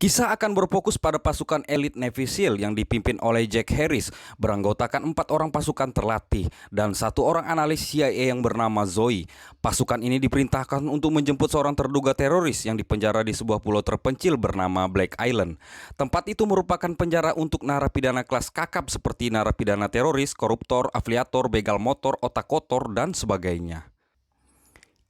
Kisah akan berfokus pada pasukan elit Navy SEAL yang dipimpin oleh Jack Harris, beranggotakan 4 orang pasukan terlatih dan 1 orang analis CIA yang bernama Zoe. Pasukan ini diperintahkan untuk menjemput seorang terduga teroris yang dipenjara di sebuah pulau terpencil bernama Black Island. Tempat itu merupakan penjara untuk narapidana kelas kakap seperti narapidana teroris, koruptor, afiliator, begal motor, otak kotor, dan sebagainya.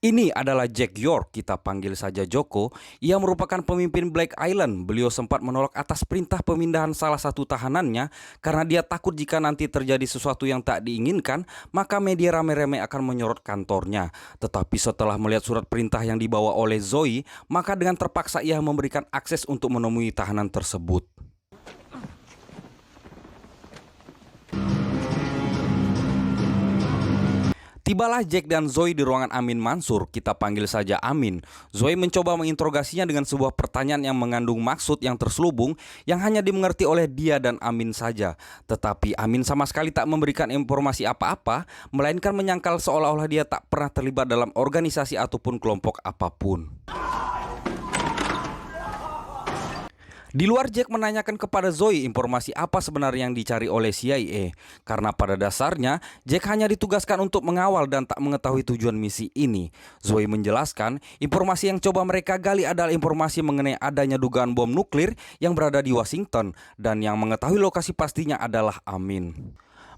Ini adalah Jack York, kita panggil saja Joko. Ia merupakan pemimpin Black Island. Beliau sempat menolak atas perintah pemindahan salah satu tahanannya karena dia takut jika nanti terjadi sesuatu yang tak diinginkan, maka media rame-rame akan menyorot kantornya. Tetapi setelah melihat surat perintah yang dibawa oleh Zoe, maka dengan terpaksa ia memberikan akses untuk menemui tahanan tersebut. Tibalah Jack dan Zoe di ruangan Amin Mansur, kita panggil saja Amin. Zoe mencoba menginterogasinya dengan sebuah pertanyaan yang mengandung maksud yang terselubung yang hanya dimengerti oleh dia dan Amin saja. Tetapi Amin sama sekali tak memberikan informasi apa-apa, melainkan menyangkal seolah-olah dia tak pernah terlibat dalam organisasi ataupun kelompok apapun. Di luar, Jack menanyakan kepada Zoe informasi apa sebenarnya yang dicari oleh CIA. Karena pada dasarnya, Jack hanya ditugaskan untuk mengawal dan tak mengetahui tujuan misi ini. Zoe menjelaskan, informasi yang coba mereka gali adalah informasi mengenai adanya dugaan bom nuklir yang berada di Washington. Dan yang mengetahui lokasi pastinya adalah Amin.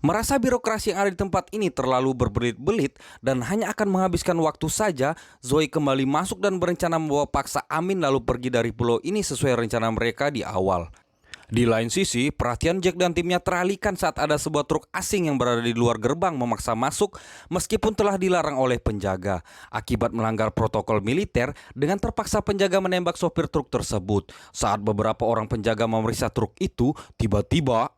Merasa birokrasi yang ada di tempat ini terlalu berbelit-belit dan hanya akan menghabiskan waktu saja, Zoe kembali masuk dan berencana membawa paksa Amin lalu pergi dari pulau ini sesuai rencana mereka di awal. Di lain sisi, perhatian Jack dan timnya teralihkan saat ada sebuah truk asing yang berada di luar gerbang memaksa masuk meskipun telah dilarang oleh penjaga. Akibat melanggar protokol militer, dengan terpaksa penjaga menembak sopir truk tersebut. Saat beberapa orang penjaga memeriksa truk itu, tiba-tiba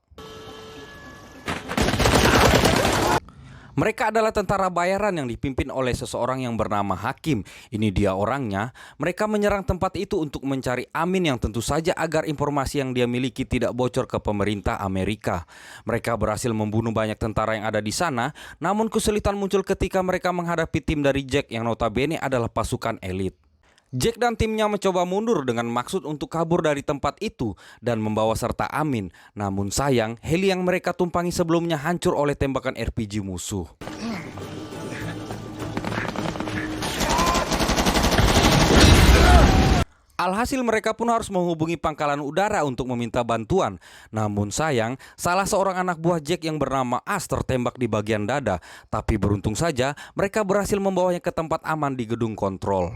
mereka adalah tentara bayaran yang dipimpin oleh seseorang yang bernama Hakim. Ini dia orangnya. Mereka menyerang tempat itu untuk mencari Amin yang tentu saja agar informasi yang dia miliki tidak bocor ke pemerintah Amerika. Mereka berhasil membunuh banyak tentara yang ada di sana, namun kesulitan muncul ketika mereka menghadapi tim dari Jack yang notabene adalah pasukan elit. Jack dan timnya mencoba mundur dengan maksud untuk kabur dari tempat itu dan membawa serta Amin. Namun sayang, heli yang mereka tumpangi sebelumnya hancur oleh tembakan RPG musuh. Alhasil mereka pun harus menghubungi pangkalan udara untuk meminta bantuan. Namun sayang, salah seorang anak buah Jack yang bernama As tertembak di bagian dada. Tapi beruntung saja, mereka berhasil membawanya ke tempat aman di gedung kontrol.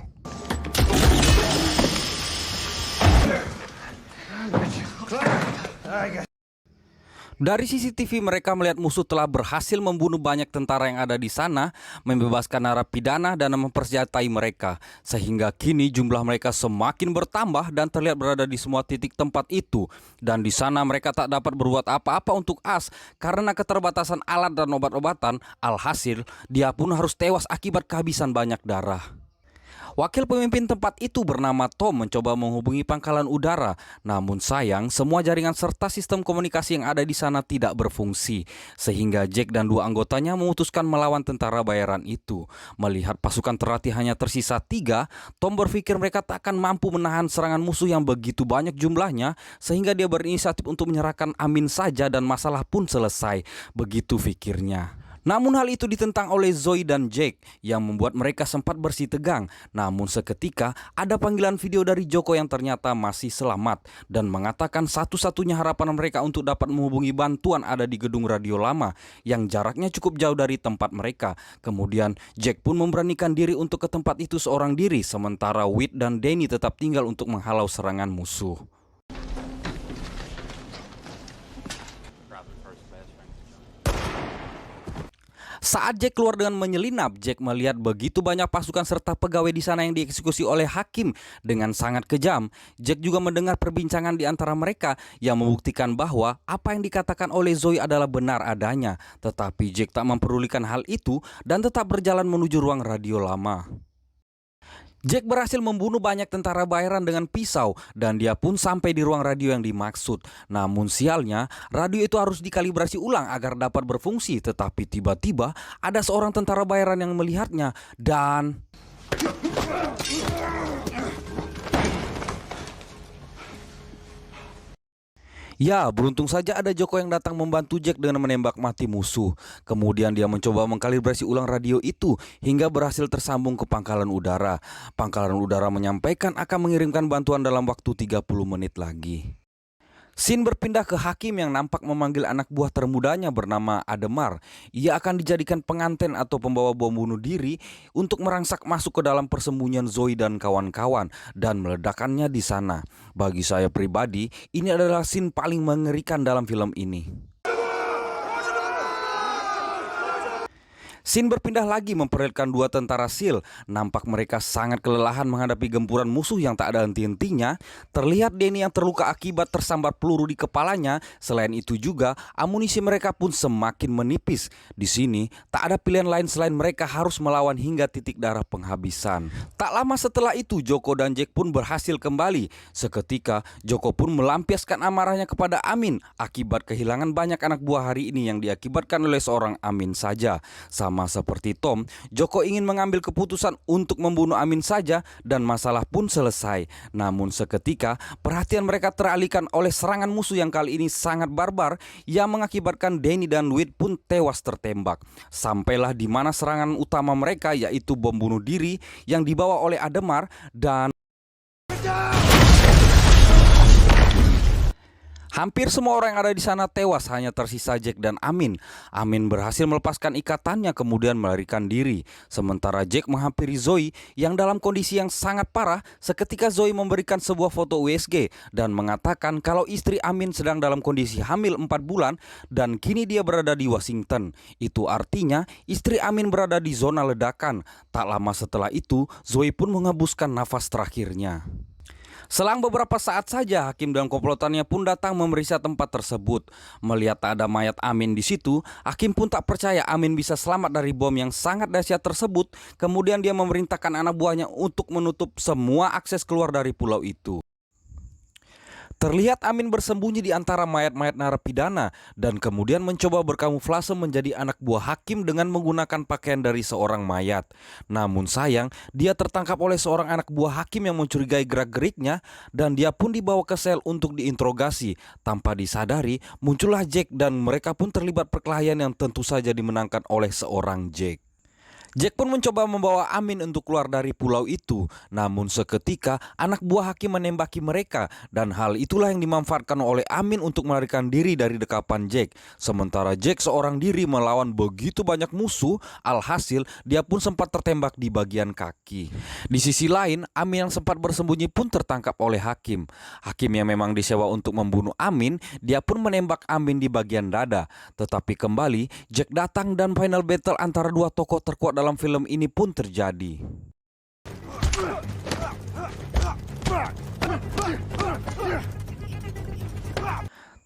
Dari CCTV mereka melihat musuh telah berhasil membunuh banyak tentara yang ada di sana, membebaskan narapidana dan mempersenjatai mereka. Sehingga kini jumlah mereka semakin bertambah dan terlihat berada di semua titik tempat itu. Dan di sana mereka tak dapat berbuat apa-apa untuk As karena keterbatasan alat dan obat-obatan. Alhasil dia pun harus tewas akibat kehabisan banyak darah. Wakil pemimpin tempat itu bernama Tom mencoba menghubungi pangkalan udara. Namun sayang, semua jaringan serta sistem komunikasi yang ada di sana tidak berfungsi. Sehingga Jack dan 2 anggotanya memutuskan melawan tentara bayaran itu. Melihat pasukan terlatih hanya tersisa 3, Tom berpikir mereka tak akan mampu menahan serangan musuh yang begitu banyak jumlahnya. Sehingga dia berinisiatif untuk menyerahkan Amin saja dan masalah pun selesai. Begitu pikirnya. Namun hal itu ditentang oleh Zoe dan Jack yang membuat mereka sempat bersih tegang. Namun seketika ada panggilan video dari Joko yang ternyata masih selamat dan mengatakan satu-satunya harapan mereka untuk dapat menghubungi bantuan ada di gedung radio lama yang jaraknya cukup jauh dari tempat mereka. Kemudian Jack pun memberanikan diri untuk ke tempat itu seorang diri, sementara Whit dan Danny tetap tinggal untuk menghalau serangan musuh. Saat Jack keluar dengan menyelinap, Jack melihat begitu banyak pasukan serta pegawai di sana yang dieksekusi oleh Hakim dengan sangat kejam. Jack juga mendengar perbincangan di antara mereka yang membuktikan bahwa apa yang dikatakan oleh Zoe adalah benar adanya. Tetapi Jack tak mempedulikan hal itu dan tetap berjalan menuju ruang radio lama. Jack berhasil membunuh banyak tentara bayaran dengan pisau dan dia pun sampai di ruang radio yang dimaksud. Namun sialnya, radio itu harus dikalibrasi ulang agar dapat berfungsi. Tetapi tiba-tiba ada seorang tentara bayaran yang melihatnya dan Ya, beruntung saja ada Joko yang datang membantu Jack dengan menembak mati musuh. Kemudian dia mencoba mengkalibrasi ulang radio itu hingga berhasil tersambung ke pangkalan udara. Pangkalan udara menyampaikan akan mengirimkan bantuan dalam waktu 30 menit lagi. Scene berpindah ke Hakim yang nampak memanggil anak buah termudanya bernama Ademar. Ia akan dijadikan pengantin atau pembawa bom bunuh diri untuk merangsak masuk ke dalam persembunyian Zoe dan kawan-kawan dan meledakannya di sana. Bagi saya pribadi, ini adalah scene paling mengerikan dalam film ini. Scene berpindah lagi memperlihatkan dua tentara SEAL. Nampak mereka sangat kelelahan menghadapi gempuran musuh yang tak ada henti-hentinya. Terlihat Danny yang terluka akibat tersambar peluru di kepalanya. Selain itu juga, amunisi mereka pun semakin menipis. Di sini, tak ada pilihan lain selain mereka harus melawan hingga titik darah penghabisan. Tak lama setelah itu, Joko dan Jack pun berhasil kembali. Seketika, Joko pun melampiaskan amarahnya kepada Amin akibat kehilangan banyak anak buah hari ini yang diakibatkan oleh seorang Amin saja. Sama seperti Tom, Joko ingin mengambil keputusan untuk membunuh Amin saja dan masalah pun selesai. Namun seketika perhatian mereka teralihkan oleh serangan musuh yang kali ini sangat barbar yang mengakibatkan Danny dan Wade pun tewas tertembak. Sampailah di mana serangan utama mereka, yaitu bom bunuh diri yang dibawa oleh Ademar, dan hampir semua orang yang ada di sana tewas, hanya tersisa Jack dan Amin. Amin berhasil melepaskan ikatannya kemudian melarikan diri. Sementara Jack menghampiri Zoe yang dalam kondisi yang sangat parah. Seketika Zoe memberikan sebuah foto USG dan mengatakan kalau istri Amin sedang dalam kondisi hamil 4 bulan dan kini dia berada di Washington. Itu artinya istri Amin berada di zona ledakan. Tak lama setelah itu Zoe pun menghembuskan nafas terakhirnya. Selang beberapa saat saja, Hakim dan komplotannya pun datang memeriksa tempat tersebut. Melihat tak ada mayat Amin di situ, Hakim pun tak percaya Amin bisa selamat dari bom yang sangat dahsyat tersebut. Kemudian dia memerintahkan anak buahnya untuk menutup semua akses keluar dari pulau itu. Terlihat Amin bersembunyi di antara mayat-mayat narapidana dan kemudian mencoba berkamuflase menjadi anak buah Hakim dengan menggunakan pakaian dari seorang mayat. Namun sayang, dia tertangkap oleh seorang anak buah Hakim yang mencurigai gerak-geriknya dan dia pun dibawa ke sel untuk diinterogasi. Tanpa disadari, muncullah Jack dan mereka pun terlibat perkelahian yang tentu saja dimenangkan oleh seorang Jack. Jack pun mencoba membawa Amin untuk keluar dari pulau itu. Namun seketika anak buah Hakim menembaki mereka dan hal itulah yang dimanfaatkan oleh Amin untuk melarikan diri dari dekapan Jack. Sementara Jack seorang diri melawan begitu banyak musuh, alhasil dia pun sempat tertembak di bagian kaki. Di sisi lain, Amin yang sempat bersembunyi pun tertangkap oleh Hakim. Hakim yang memang disewa untuk membunuh Amin, dia pun menembak Amin di bagian dada. Tetapi kembali Jack datang dan final battle antara dua tokoh terkuat dalam film ini pun terjadi.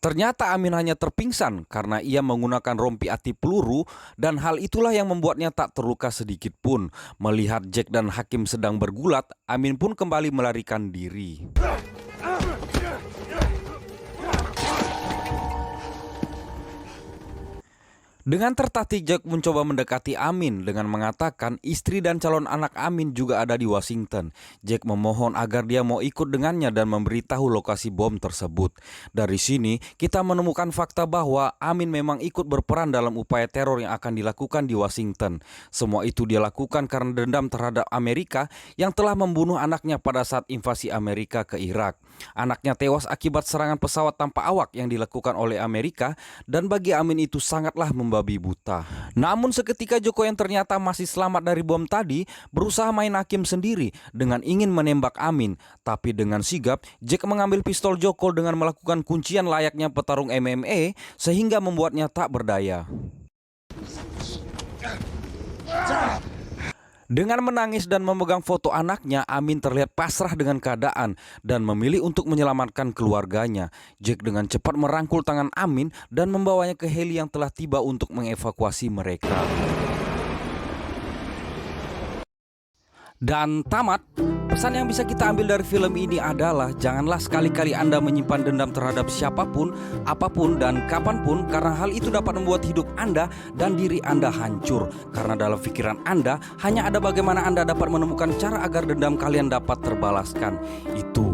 Ternyata Amin hanya terpingsan karena ia menggunakan rompi anti peluru dan hal itulah yang membuatnya tak terluka sedikit pun. Melihat Jack dan Hakim sedang bergulat, Amin pun kembali melarikan diri. Dengan tertatih Jack mencoba mendekati Amin dengan mengatakan istri dan calon anak Amin juga ada di Washington. Jack memohon agar dia mau ikut dengannya dan memberitahu lokasi bom tersebut. Dari sini kita menemukan fakta bahwa Amin memang ikut berperan dalam upaya teror yang akan dilakukan di Washington. Semua itu dia lakukan karena dendam terhadap Amerika yang telah membunuh anaknya pada saat invasi Amerika ke Irak. Anaknya tewas akibat serangan pesawat tanpa awak yang dilakukan oleh Amerika dan bagi Amin itu sangatlah babi buta. Namun seketika Joko yang ternyata masih selamat dari bom tadi berusaha main hakim sendiri dengan ingin menembak Amin. Tapi dengan sigap Jack mengambil pistol Joko dengan melakukan kuncian layaknya petarung MMA sehingga membuatnya tak berdaya. Dengan menangis dan memegang foto anaknya, Amin terlihat pasrah dengan keadaan dan memilih untuk menyelamatkan keluarganya. Jack dengan cepat merangkul tangan Amin dan membawanya ke heli yang telah tiba untuk mengevakuasi mereka. Dan tamat. Pesan yang bisa kita ambil dari film ini adalah janganlah sekali-kali Anda menyimpan dendam terhadap siapapun, apapun, dan kapanpun, karena hal itu dapat membuat hidup Anda dan diri Anda hancur. Karena dalam pikiran Anda hanya ada bagaimana Anda dapat menemukan cara agar dendam kalian dapat terbalaskan. Itu